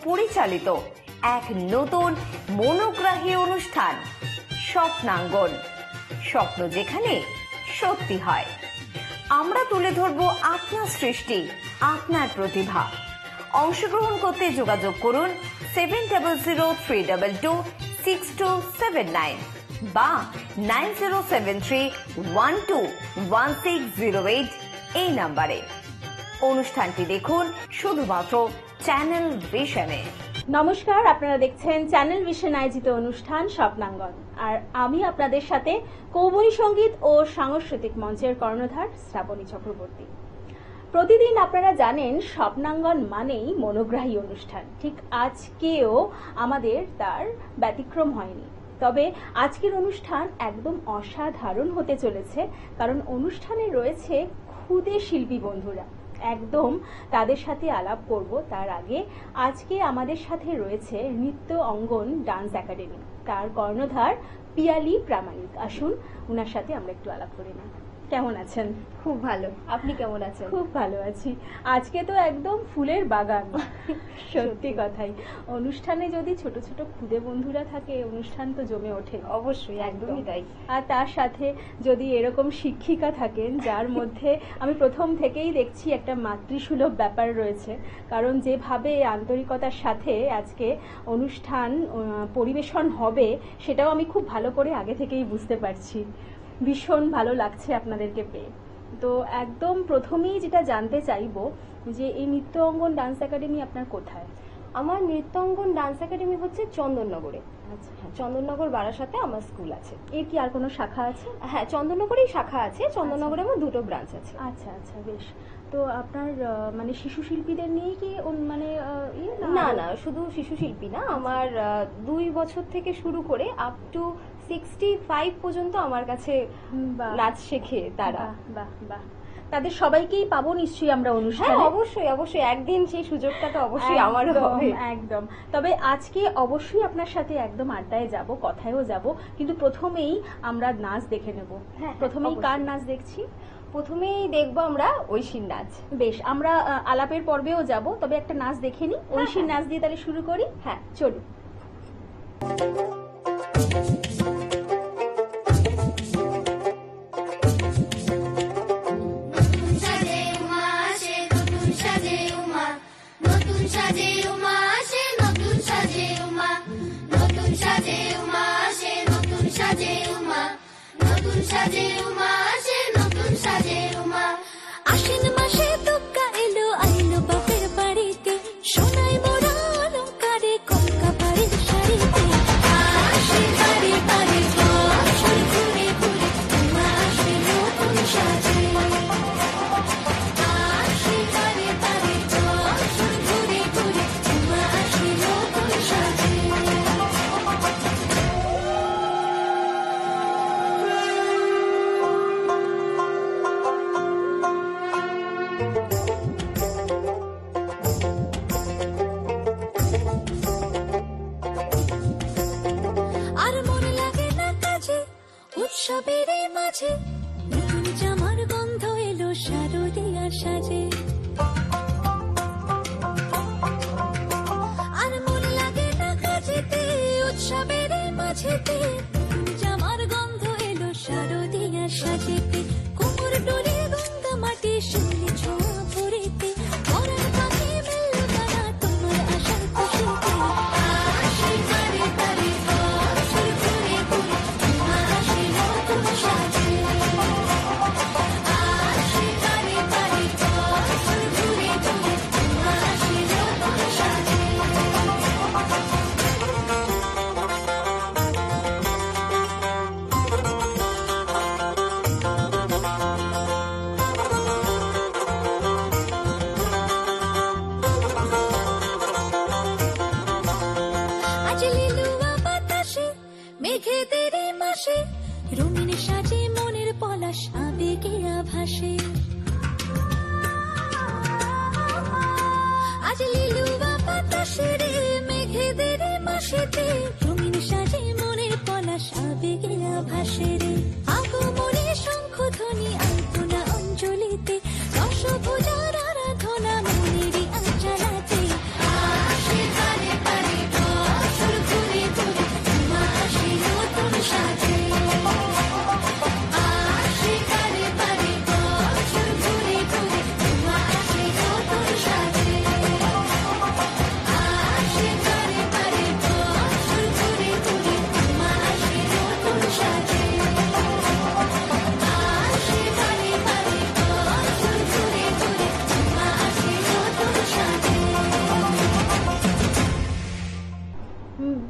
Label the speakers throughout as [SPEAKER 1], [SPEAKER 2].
[SPEAKER 1] পরিচালিত এক নতুন মনোগ্রাহী অনুষ্ঠান স্বপ্নাঙ্গন। স্বপ্ন যেখানে সত্যি হয়। আমরা তুলে ধরব আপনার সৃষ্টি, আপনার প্রতিভা। অংশগ্রহণ করতে যোগাযোগ করুন 7003226279 বা 9073121608 এই নাম্বারে। অনুষ্ঠানটি দেখুন শুধুমাত্র চ্যানেল ভিশনে।
[SPEAKER 2] নমস্কার, আপনারা দেখছেন চ্যানেল ভিশন আয়োজিত অনুষ্ঠান স্বপ্নাঙ্গন, আর আমি আপনাদের সাথে কৌমুদী সঙ্গীত ও সাংস্কৃতিক মঞ্চের কর্ণধার শ্রাবণী চক্রবর্তী। প্রতিদিন আপনারা জানেন স্বপ্নাঙ্গন মানেই মনোগ্রাহী অনুষ্ঠান। ঠিক আজকেও আমাদের তার ব্যতিক্রম হয়নি। তবে আজকের অনুষ্ঠান একদম অসাধারণ হতে চলেছে, কারণ অনুষ্ঠানে রয়েছে ক্ষুদে শিল্পী বন্ধুরা। একদম তাদের সাথে আলাপ করব। তার আগে আজকে আমাদের সাথে রয়েছে নৃত্য অঙ্গন ডান্স একাডেমি, তার কর্ণধার পিয়ালি প্রামাণিক। আসুন ওনার সাথে আমরা একটু আলাপ করে নিই। কেমন আছেন?
[SPEAKER 3] খুব ভালো। আপনি কেমন আছেন?
[SPEAKER 2] খুব ভালো আছি। আজকে তো একদম ফুলের বাগান। সত্যি কথাই, অনুষ্ঠানে যদি ছোট ছোট ক্ষুদে বন্ধুরা থাকে, অনুষ্ঠান তো জমে ওঠে।
[SPEAKER 3] অবশ্যই, একদমই তাই।
[SPEAKER 2] আর তার সাথে যদি এরকম শিক্ষিকা থাকেন যার মধ্যে আমি প্রথম থেকেই দেখছি একটা মাতৃসুলভ ব্যাপার রয়েছে, কারণ যেভাবে আন্তরিকতার সাথে আজকে অনুষ্ঠান পরিবেশন হবে সেটাও আমি খুব ভালো করে আগে থেকেই বুঝতে পারছি। ভীষণ ভালো লাগছে আপনাদেরকে পেয়ে। তো একদম প্রথমেই যেটা জানতে চাইবো যে এই নৃত্য অঙ্গন ডান্স একাডেমি আপনার কোথায়?
[SPEAKER 3] আমার নৃত্যাঙ্গন ডান্স একাডেমি হচ্ছে চন্দননগরে।
[SPEAKER 2] আচ্ছা,
[SPEAKER 3] চন্দননগর বারাসাতে আমার স্কুল আছে।
[SPEAKER 2] এর কি আর কোনো শাখা আছে?
[SPEAKER 3] হ্যাঁ, চন্দননগরেই শাখা আছে। চন্দননগরে আমার দুটো ব্রাঞ্চ আছে।
[SPEAKER 2] আচ্ছা আচ্ছা, বেশ। তো আপনার মানে শিশু শিল্পীদের নিয়ে কি মানে
[SPEAKER 3] না না, শুধু শিশু শিল্পী না, আমার 2 বছর থেকে শুরু করে আপ টু 65 পর্যন্ত আমার কাছে নাচ শেখে তারা।
[SPEAKER 2] বাহ বাহ, তাদের সবাইকেই পাবো নিশ্চয়ই আমরা অনুষ্ঠানে?
[SPEAKER 3] হ্যাঁ, অবশ্যই অবশ্যই, একদিন সেই সুযোগটা তো অবশ্যই আমারও হবে।
[SPEAKER 2] একদম। তবে আজকে অবশ্যই আপনার সাথে একদম আড্ডায় যাব, কথায়ও যাব, কিন্তু প্রথমেই আমরা নাচ দেখে নেব।
[SPEAKER 3] হ্যাঁ,
[SPEAKER 2] প্রথমেই কার নাচ দেখছি?
[SPEAKER 3] প্রথমেই দেখবো আমরা ঐশীর নাচ।
[SPEAKER 2] বেশ, আমরা আলাপের পর্বেও যাব, তবে একটা নাচ দেখে নিই। ঐশীর নাচ দিয়ে তাহলে শুরু করি।
[SPEAKER 3] হ্যাঁ,
[SPEAKER 2] চলুন।
[SPEAKER 4] আশ্বিন মাসে দুগ্গা এলো আইলো বাপের বাড়িতে, সোনাই মোড়া অলংকারে কলকা বাড়ির শাড়িতে। আসে বাড়ি বাড়ি বছর ঘুরে ঘুরে মা আসে নতুন সাজে। আসে বাড়ি বাড়ি বছর ঘুরে ঘুরে মা আসে নতুন সাজে। আর মন লাগে না কাজে, উৎসবের মাঝে নতুন জামার গন্ধ এলো শারদিয়ার সাজে। আর মন লাগে না কাজেতে, উৎসবের মাঝেতে নতুন জামার গন্ধ এলো শারদিয়ার সাজেতে। কোমর ডোলে গঙ্গা মাটি শিউলি ছোঁয়া ভরিতে, পরার পাখি মেলল তারা তোমার আশার খুশিতে। আসে বাড়ি বাড়ি বছর ঘুরে ঘুরে মা আসে নতুন সাজে। আসে বাড়ি বাড়ি বছর ঘুরে ঘুরে মা আসে নতুন সাজে। আজ লিলুয়া বাতাসে মেঘেদের মাসে রঙিন সাজে মনের পলাশ আবেগে আভাসে। আজ লিলুয়া বাতাসে রে মেঘেদের মাসেতে রঙিন সাজে মনের পলাশ আবেগে আভাসে রে। আগমনে শঙ্খধ্বনি আলপনা অঞ্জলিতে, দশভুজার আরাধনা মনেরই আঞ্চলাতে। আসে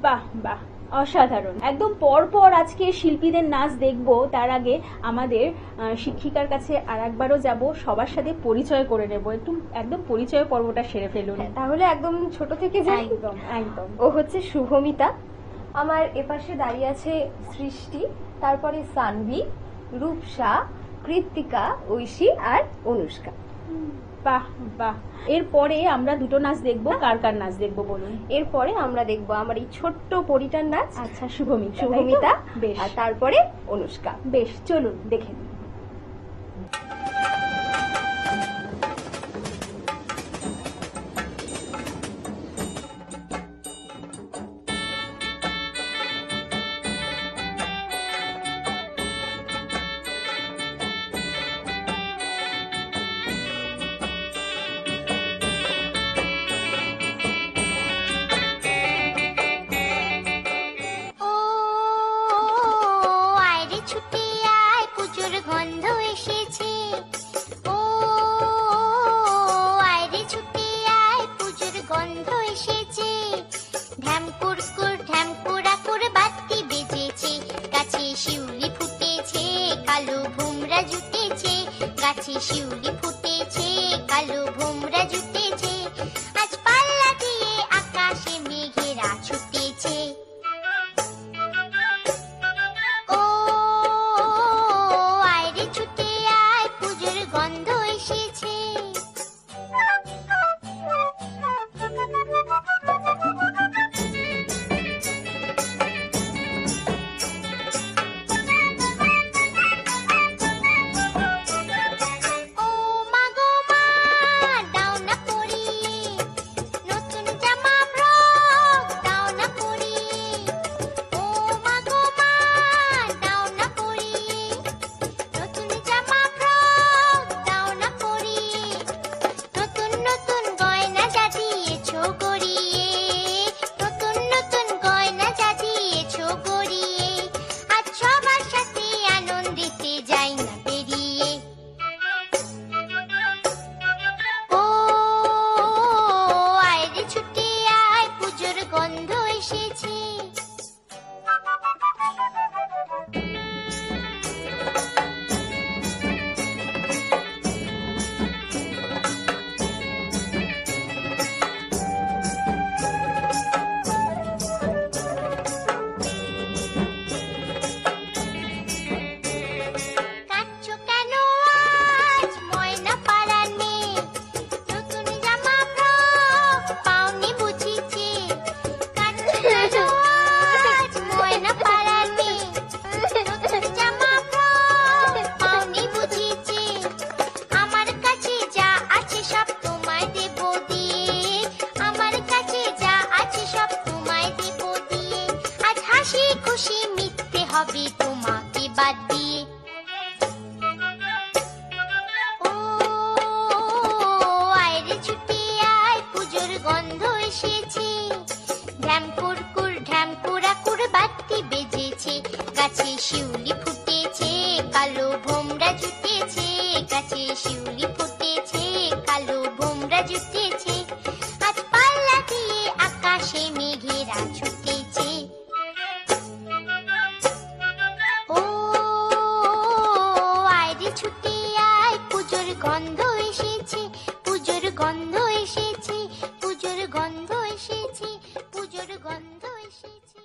[SPEAKER 2] বাহ বাহ, অসাধারণ। একদম পরপর আজকে শিল্পীদের নাচ দেখব, তার আগে আমাদের শিক্ষিকার কাছে আর একবারও যাব, সবার সাথে পরিচয় করে নেব। একদম পরিচয় পর্বটা সেরে ফেলুন।
[SPEAKER 3] তাহলে একদম ছোট থেকে যাই।
[SPEAKER 2] একদম একদম।
[SPEAKER 3] ও হচ্ছে শুভমিতা, আমার এপাশে দাঁড়িয়ে আছে সৃষ্টি, তারপরে সানভি, রূপসা, কৃত্তিকা, ঐশী আর অনুষ্কা।
[SPEAKER 2] বাহ বাহ। এরপরে আমরা দুটো নাচ দেখব, কার কার নাচ দেখব বলুন?
[SPEAKER 3] এরপরে আমরা দেখবো আমার এই ছোট্ট পরিটার নাচ।
[SPEAKER 2] আচ্ছা, শুভমিতা।
[SPEAKER 3] শুভমিতা,
[SPEAKER 2] বেশ,
[SPEAKER 3] আর তারপরে অনুষ্কা।
[SPEAKER 2] বেশ, চলুন দেখে নিই।
[SPEAKER 4] ও আয়রে ছুটে আয়, পুজোর গন্ধ এসেছে। ও আয়রে ছুটে আয়, পুজোর গন্ধ এসেছে। ঢ্যামকুর করে বাতি বেজেছে, গাছে শিউলি ফুটেছে, কালো ভোমরা জুটেছে। গাছে শিউলি ফুটেছে, কালো ভোমরা জুটেছে। আজ পাল্লা দিয়ে আকাশে মেঘেরা ছুটেছে। ও আয়রে ছুটে আয়, পুজোর গন্ধ এসেছে। ও মা গো মা, দাও না পরিয়ে নতুন জামা ফ্রক, দাও না পরিয়ে। ও মা গো মা, দাও না পরিয়ে নতুন জামা ফ্রক, দাও না পরিয়ে। নতুন নতুন গয়না যা দিয়েছো গড়িয়ে, নতুন নতুন গয়না যা দিয়েছো গড়িয়ে। আজ সবার সাথে আনন্দিতে যাই না বেরিয়ে। ও আয়রে ছুটে আয়, পুজোর গন্ধ এসেছে। কাঁদছো কেন আজ ময়না পাড়ার মেয়ে, নতুন জামা ফ্রক পাওনি বুঝিছে। কাঁদছো কেন আজ ময়না পাড়ার মেয়ে, নতুন জামা ফ্রক পাওনি বুঝিছে। আমার কাছে যা আছে সব তোমায় দেব দিয়ে, আমার কাছে যা আছে সব তোমায় দেব দিয়ে। আজ হাসি খুশি মিথ্যে হবে তোমাকে বাদ দিয়ে। ও আয়রে ছুটে আয়, পুজোর গন্ধ এসেছে। ঢ্যামকুর বাতি বেজেছে, গাছে শিউলি ফুটেছে, কালো ভোমরা জুটেছে। গাছে শিউলি ফুটেছে, কালো ভোমরা জুটেছে। আজ পাল্লা দিয়ে আকাশে মেঘেরা ছুটেছে। ও আয়রে ছুটে আয়, পুজোর গন্ধ এসেছে। পুজোর গন্ধ এসেছে, পুজোর গন্ধ এসেছে, পুজোর গন্ধ এসেছে।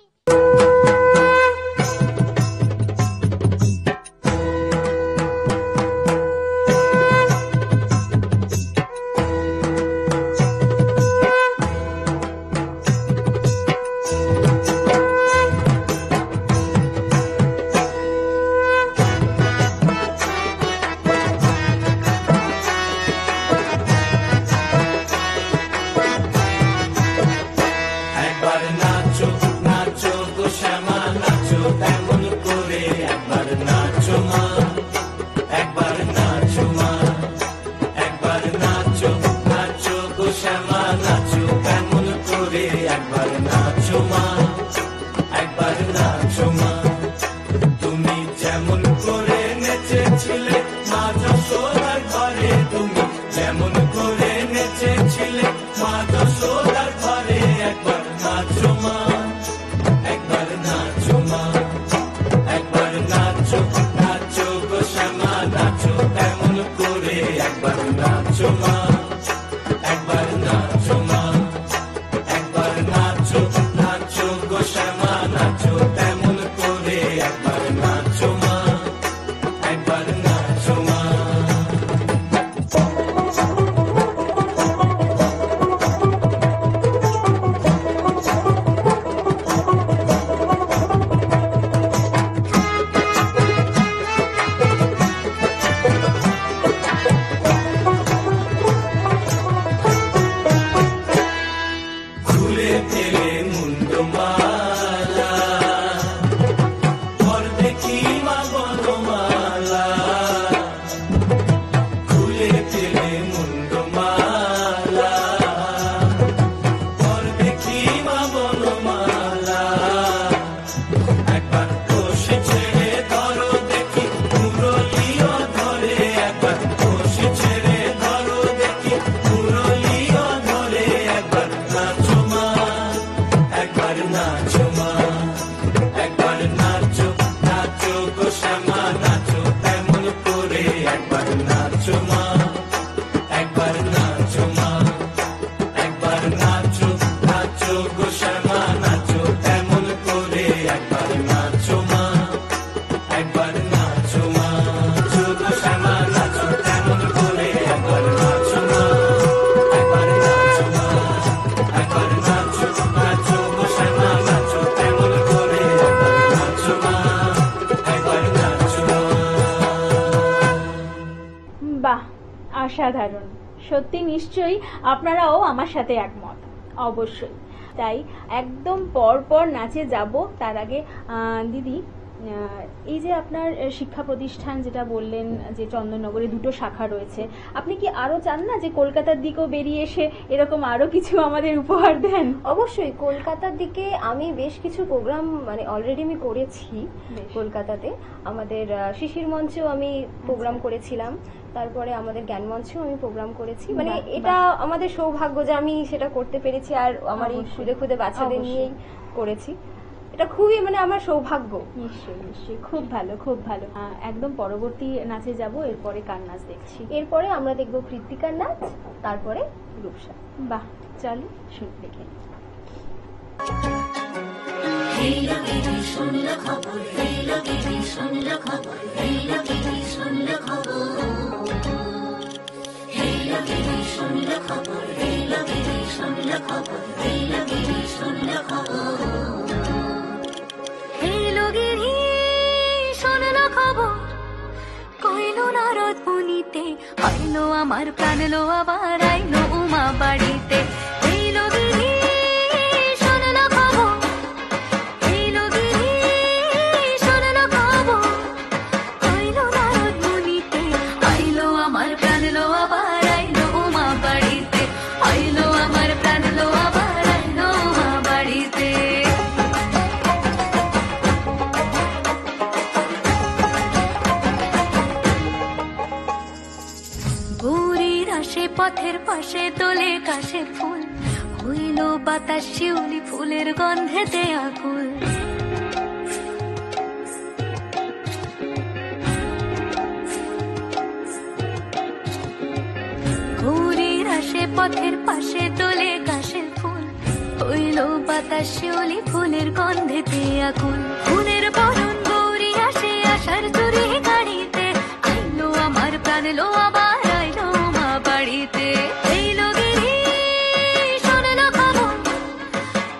[SPEAKER 5] একবার নাচো নাচো গো শ্যামা, নাচো এমন করে। একবার নাচো মা, একবার নাচো মা। একবার নাচো নাচো গো শ্যামা, নাচো এমন করে। একবার নাচো মা, একবার নাচো মা। তুমি যেমন করে নেচেছিলে মা যশোদার ঘরে, তুমি যেমন করে নেচেছিলে মা যশোদার ঘরে। একবার নাচো মা, ফেলে মুন্ডমালা, পর দেখি মা বনমালা, খুলে ফেলে মুন্ডমালা, পর দেখি মা বনমালা। একবার কষি ছেড়ে ধরো দেখি মুরলিও ধরে, একবার কষি ছেড়ে ধরো দেখি মুরলিও ধরে। একবার নাচো মা, একবার নাচো মা, একবার নাচো, নাচো গো শ্যামা নাচো তেমন করে। একবার নাচো মা, একবার নাচো মা, একবার নাচো, নাচো গো শ্যামা নাচো তেমন করে। একবার নাচো মা, একবার নাচো মা, নাচো গো শ্যামা নাচো তেমন করে। একবার নাচো মা, একবার নাচো মা, একবার নাচো, নাচো গো শ্যামা নাচো তেমন করে। একবার নাচো মা, একবার নাচো মা।
[SPEAKER 2] বাহ, অসাধারণ। সত্যি নিশ্চয়ই আপনারাও আমার সাথে একমত। অবশ্যই। তাই একদম পর পর নাচে যাব। তার আগে দিদি, এই যে আপনার শিক্ষা প্রতিষ্ঠান যেটা বললেন যে চন্দননগরে 2টো শাখা রয়েছে, আপনি কি আরো চান না যে কলকাতার দিকেও বেরিয়ে এসে এরকম আরো কিছু আমাদের উপহার দেন?
[SPEAKER 3] অবশ্যই কলকাতার দিকে আমি বেশ কিছু প্রোগ্রাম মানে অলরেডি আমি করেছি কলকাতাতে। আমাদের শিশির মঞ্চেও আমি প্রোগ্রাম করেছিলাম, তারপরে আমাদের জ্ঞান মঞ্চেও আমি প্রোগ্রাম করেছি। মানে এটা আমাদের সৌভাগ্য যে আমি সেটা করতে পেরেছি, আর আমার এই খুদে খুদে বাচ্চাদের নিয়েই করেছি। এটা খুবই মানে আমার সৌভাগ্য।
[SPEAKER 2] নিশ্চয়ই নিশ্চয়ই, খুব ভালো খুব ভালো। একদম পরবর্তী নাচে যাব। এরপরে কার নাচ দেখছি?
[SPEAKER 3] এরপরে আমরা দেখবো কৃত্তিকার নাচ, তারপরে রূপসা।
[SPEAKER 2] বাহ, চলো শুনে দেখে।
[SPEAKER 4] আইলো আমার প্রাণ লো আবার আইলো উমা বাড়িতে। এইলো গিরি শোনলো খবর, এইলো গিরি শোনলো খবর, আইলো নারদ মুনিতে। আইলো আমার প্রাণ লো আবার আইলো উমা বাড়িতে, আইলো আমার প্রাণ লো আবার আইলো উমা বাড়িতে। গৌরীর আসে পথের পাশে তোলে কাশের ফুল, হইল বাতাস শিউলি ফুলের গন্ধেতে আকুল। গৌরীর আসে পথের পাশে তোলে কাশের ফুল, হইল বাতাস শিউলি ফুলের গন্ধেতে আকুল। ফুলের বরণ গৌরী আসে আশার চুরি গাড়িতে, আইলো আমার প্রাণ লো আবার আইলো মা বাড়িতে। এইলো গিরি শোনলো খবর,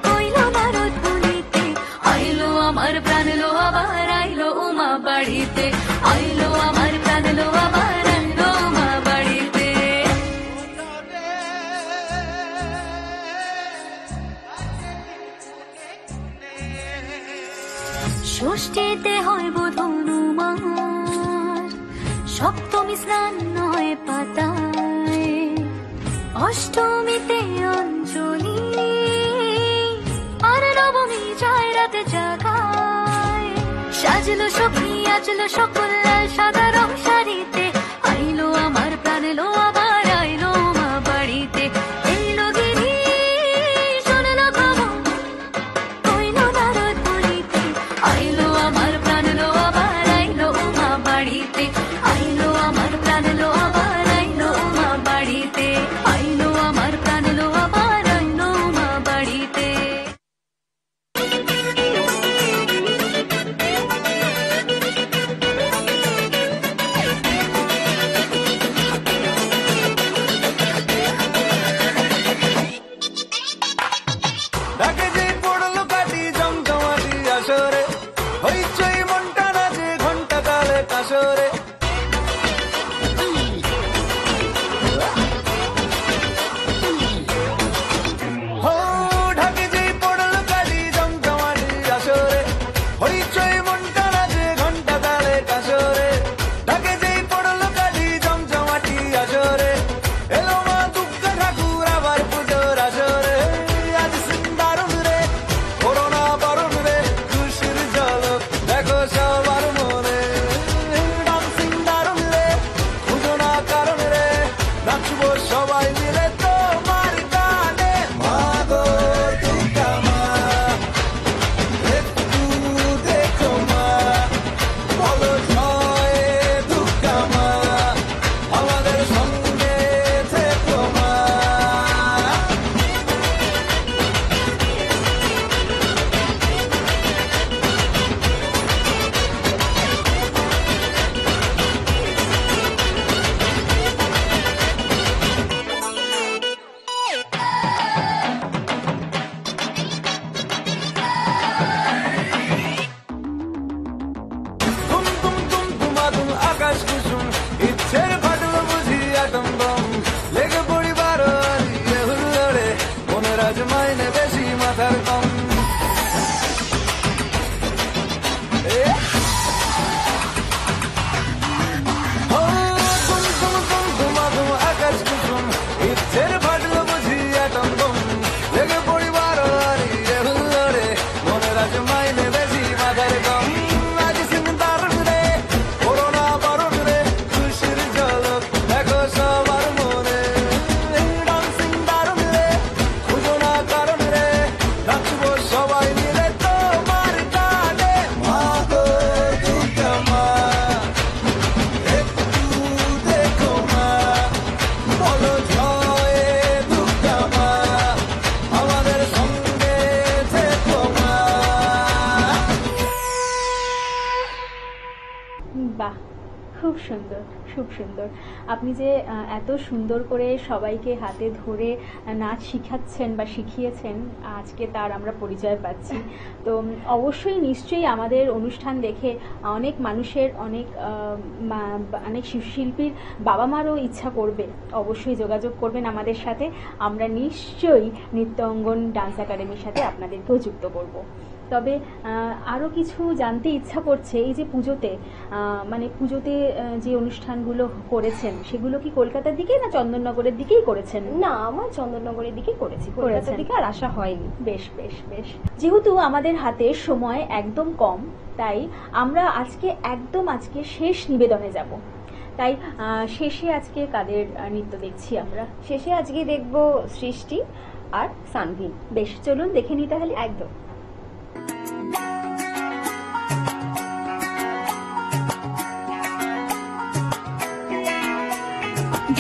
[SPEAKER 4] কইলো নারদ মুনিতে। আইলো আমার প্রাণ লো আবার আইলো উমা বাড়িতে, আইলো আমার প্রাণ লো আবার আইলো উমা বাড়িতে। ষষ্ঠীতে হয় বোধ হনুমান, সপ্তমী স্নান নয় পাতায়, অষ্টমীতে অঞ্জলি, আর নবমী যায় রাত জাগায়। সাজলো সখী আজলো সকল লাল সাদা রং শাড়িতে, আইলো আমার প্রাণ লো আবার আইলো মা বাড়িতে। এইলো গিরি শোনলো খবর, কইলো নারদ মুনিতে। আইলো আমার প্রাণ লো আবার আইলো মা বাড়িতে, আইলো আমার প্রাণ লো আবার আইলো মা বাড়িতে, আইলো আমার প্রাণ লো আবার আইলো মা বাড়িতে।
[SPEAKER 2] খুব সুন্দর, খুব সুন্দর। আপনি যে এত সুন্দর করে সবাইকে হাতে ধরে নাচ শিখাচ্ছেন বা শিখিয়েছেন, আজকে তার আমরা পরিচয় পাচ্ছি। তো অবশ্যই নিশ্চয়ই আমাদের অনুষ্ঠান দেখে অনেক মানুষের, অনেক শিল্পীর বাবা মারও ইচ্ছা করবে, অবশ্যই যোগাযোগ করবেন আমাদের সাথে। আমরা নিশ্চয়ই নৃত্য অঙ্গন ডান্স একাডেমির সাথে আপনাদেরকেও যুক্ত করব। তবে আরও কিছু জানতে ইচ্ছা করছে, এই যে পুজোতে যে অনুষ্ঠানগুলো করেছেন সেগুলো কি কলকাতার দিকে না চন্দননগরের দিকেই করেছেন?
[SPEAKER 3] না, আমার চন্দননগরের দিকে করেছি, কলকাতার দিকে আর আসা হয়নি।
[SPEAKER 2] বেশ বেশ বেশ। যেহেতু আমাদের হাতে সময় একদম কম, তাই আমরা আজকে শেষ নিবেদনে যাব। তাই শেষে আজকে কাদের নৃত্য দেখছি আমরা?
[SPEAKER 3] শেষে আজকে দেখব সৃষ্টি আর সানভিন।
[SPEAKER 2] বেশ, চলুন দেখে নিই তাহলে।
[SPEAKER 3] একদম।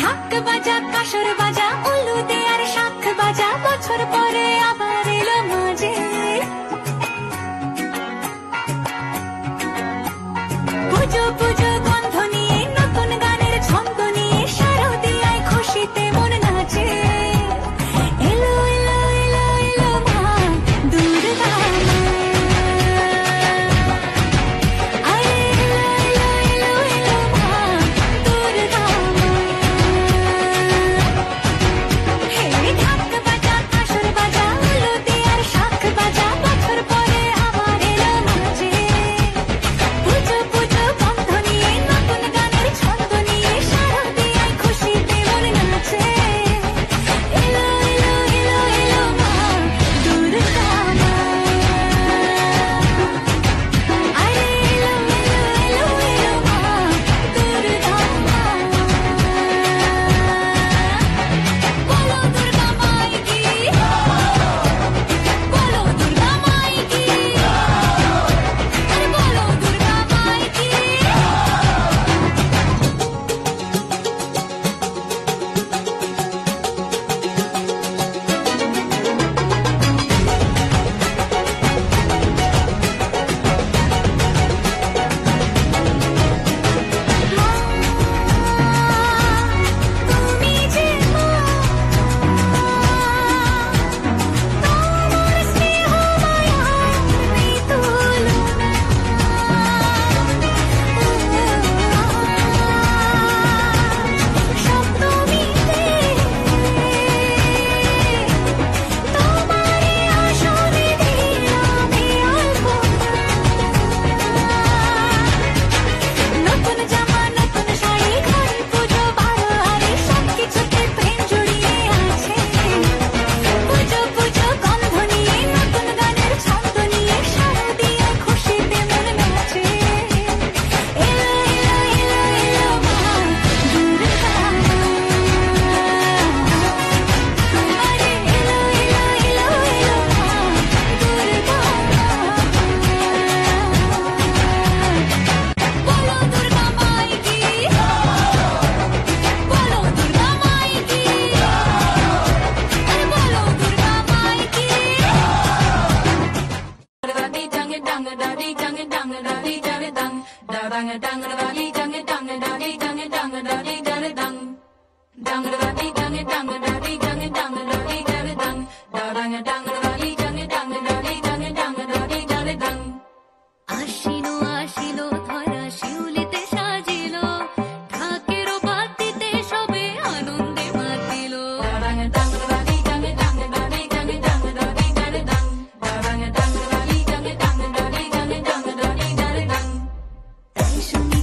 [SPEAKER 4] ঢাক বাজা, কাসর বাজা, উলু দে আর শাখ বাজা, বছর পরে আবার এলো মাঝে। পুজো পুজো গন্ধ নিয়ে, নতুন গানের ছন্দ নিয়ে, শারদিয়ায় খুশিতে মন নাচে। এলো এলো এলো এলো মা দুর্গা মা, আরে এলো এলো এলো এলো মা দুর্গা মা। হে ঢাক বাজা, কাসর বাজা, উলু দে আর শাখ বাজা, বছর পরে আবার এলো মাঝে। পুজো পুজো গন্ধ নিয়ে, নতুন গানের ছন্দ নিয়ে, শারদিয়ায় খুশিতে মন নাচে। এলো এলো এলো এলো মা দুর্গা মা, আরে এলো এলো এলো এলো মা দুর্গা মা। বলো দুর্গা মাই কি, বলো দুর্গা মাই কি, আরে বলো দুর্গা মাই কি। তুমি যে মা, তোমার স্নেহ মায়া নেই তুলনা। সপ্তমীতে তোমারে আসনে দিলাম আলপনা। নতুন জামা, নতুন শাড়ি, ঘরে পুজো বারো হারে, সবকিছুতে প্রেম জড়িয়ে আছে। পুজো পুজো গন্ধ নিয়ে, নতুন গানের ছন্দ নিয়ে, শারদিয়ায় খুশিতে মন নাচে। এলো এলো এলো এলো মা দুর্গা মা, আরে এলো এলো এলো এলো মা দুর্গা মা। বলো দুর্গা মাই কি, বলো দুর্গা মাই কি, আরে বলো দুর্গা মাই কি। দাদি ডাঙে ডাঙ দাদি ডাঙে ডাঙ দাদি ডাঙে ডাঙ ডাঙ ডাঙ দাদি ডাঙে ডাঙ দাদি ডাঙে ডাঙ দাদি ডাঙে ডাঙ ডাঙ দাদি ডাঙে ডাঙ দাদি ডাঙে ডাঙ দাদি ডাঙে ডাঙ ডাঙ ডাঙ দাদি ডাঙে ডাঙ দাদি ডাঙে ডাঙ দাদি ডাঙে ডাঙ। আশিনো আশিলো ধরা শিউলিতে সাজিলো, ঢাকের বাতিতে সবে আনন্দে মাতিল। ডাঙ ডাঙ দাদি ডাঙে ডাঙ দাদি ডাঙে ডাঙ দাদি ডাঙে ডাঙ ডাঙ ডাঙ দাদি ডাঙে ডাঙ দাদি ডাঙে ডাঙ দাদি ডাঙে ডাঙ। তাই শুনি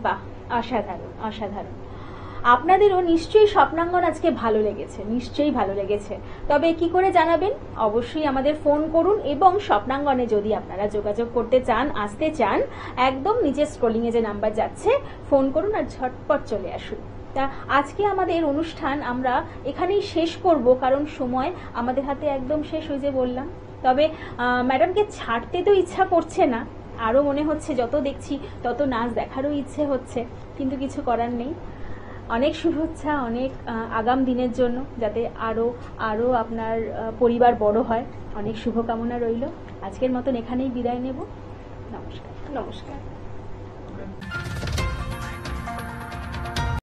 [SPEAKER 2] বাহ, অসাধারণ অসাধারণ। আপনাদেরও নিশ্চয়ই স্বপ্নাঙ্গন আজকে ভালো লেগেছে, নিশ্চয়ই ভালো লেগেছে। তবে কি করে জানাবেন? অবশ্যই আমাদের ফোন করুন, এবং স্বপ্নাঙ্গনে যদি আপনারা যোগাযোগ করতে চান, আসতে চান, একদম নিচের স্ক্রলিং এ যে নাম্বার যাচ্ছে ফোন করুন আর ঝটপট চলে আসুন। তা আজকে আমাদের অনুষ্ঠান আমরা এখানেই শেষ করব, কারণ সময় আমাদের হাতে একদম শেষ, হয়ে যে বললাম। তবে ম্যাডামকে ছাড়তে তো ইচ্ছা করছে না, আরও মনে হচ্ছে যত দেখছি তত নাচ দেখারও ইচ্ছে হচ্ছে, কিন্তু কিছু করার নেই। অনেক শুভেচ্ছা, অনেক আগাম দিনের জন্য, যাতে আরও আরও আপনার পরিবার বড় হয়, অনেক শুভকামনা রইল। আজকের মতন এখানেই বিদায় নেব। নমস্কার।
[SPEAKER 3] নমস্কার।